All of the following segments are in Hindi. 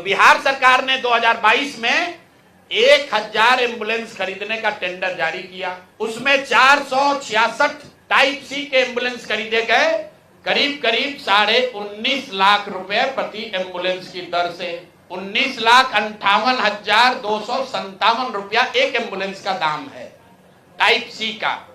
बिहार सरकार ने 2022 में 1000 एम्बुलेंस खरीदने का टेंडर जारी किया। उसमें 466 टाइप सी के एम्बुलेंस खरीदे गए, करीब करीब 19.5 लाख रुपए प्रति एम्बुलेंस की दर से। 19,58,257 रुपया एक एम्बुलेंस का दाम है टाइप सी का।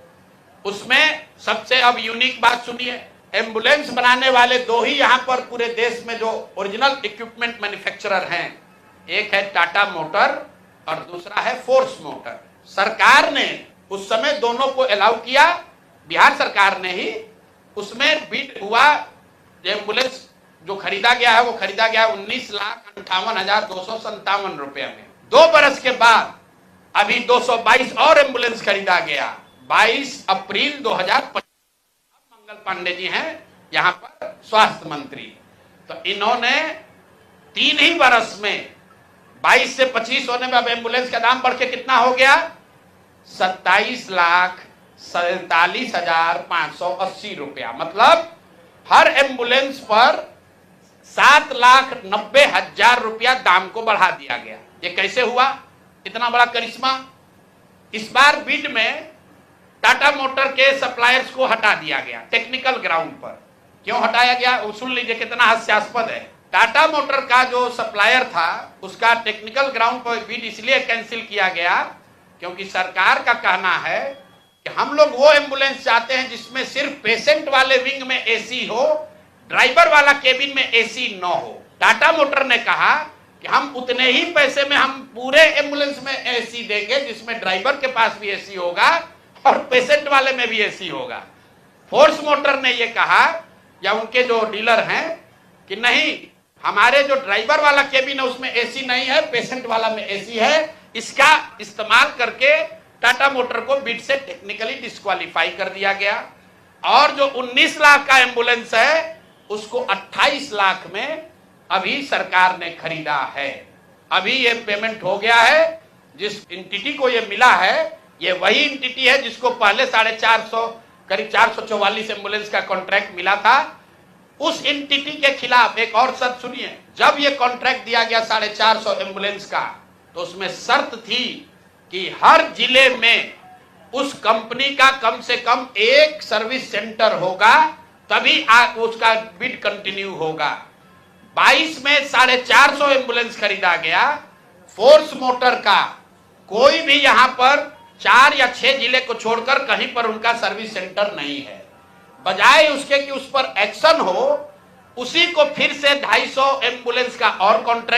उसमें सबसे अब यूनिक बात सुनिए, एम्बुलेंस बनाने वाले दो ही यहां पर पूरे देश में जो ओरिजिनल इक्विपमेंट मैन्युफैक्चरर हैं, एक है टाटा मोटर और दूसरा है फोर्स मोटर। सरकार ने उस समय दोनों को अलाउ किया, बिहार सरकार ने ही। उसमें बिड हुआ, एम्बुलेंस जो खरीदा गया है वो खरीदा गया 19,58,257 रुपए में। 2 बरस के बाद अभी 222 और एम्बुलेंस खरीदा गया। 22 अप्रैल 2025 मंगल पांडे जी हैं यहाँ पर स्वास्थ्य मंत्री, तो इन्होंने 3 ही बरस में 22 से 25 होने में अब एम्बुलेंस का दाम बढ़ के कितना हो गया, 27,47,580 रुपया। मतलब हर एम्बुलेंस पर 7,90,000 रुपया दाम को बढ़ा दिया गया। ये कैसे हुआ, इतना बड़ा करिश्मा? इस बार बिड में टाटा मोटर के सप्लायर्स को हटा दिया गया टेक्निकल ग्राउंड पर। क्यों हटाया गया, सुन लीजिए कितना हास्यास्पद है। टाटा मोटर का जो सप्लायर था उसका टेक्निकल ग्राउंड पर बिड इसलिए कैंसिल किया गया क्योंकि सरकार का कहना है कि हम लोग वो एम्बुलेंस चाहते हैं जिसमें सिर्फ पेशेंट वाले विंग में एसी हो, ड्राइवर वाला केबिन में एसी न हो। टाटा मोटर ने कहा कि हम उतने ही पैसे में हम पूरे एम्बुलेंस में एसी देंगे जिसमें ड्राइवर के पास भी एसी होगा और पेशेंट वाले में भी एसी होगा। फोर्स मोटर ने यह कहा, या उनके जो डीलर हैं, कि नहीं, हमारे जो ड्राइवर वाला केबिन है उसमें एसी नहीं है, पेशेंट वाला में एसी है। इसका इस्तेमाल करके टाटा मोटर को बिड से टेक्निकली डिस्क्वालीफाई कर दिया गया। और जो 19 लाख का एम्बुलेंस है उसको 28 लाख में अभी सरकार ने खरीदा है। अभी ये पेमेंट हो गया है। जिस एंटिटी को ये मिला है ये वही एंटिटी है जिसको पहले 450 करीब 444 एम्बुलेंस का कॉन्ट्रैक्ट मिला था। उस एंटिटी के खिलाफ एक और शर्त सुनिए, जब ये कॉन्ट्रैक्ट दिया गया 450 एम्बुलेंस का, तो उसमें शर्त थी कि हर जिले में उस कंपनी का कम से कम एक सर्विस सेंटर होगा, तभी उसका बिड कंटिन्यू होगा। 22 में 450 एम्बुलेंस खरीदा गया। फोर्स मोटर का कोई भी यहां पर 4 या 6 जिले को छोड़कर कहीं पर उनका सर्विस सेंटर नहीं है। बजाय उसके कि उस पर एक्शन हो, उसी को फिर से 250 एम्बुलेंस का और कॉन्ट्रैक्ट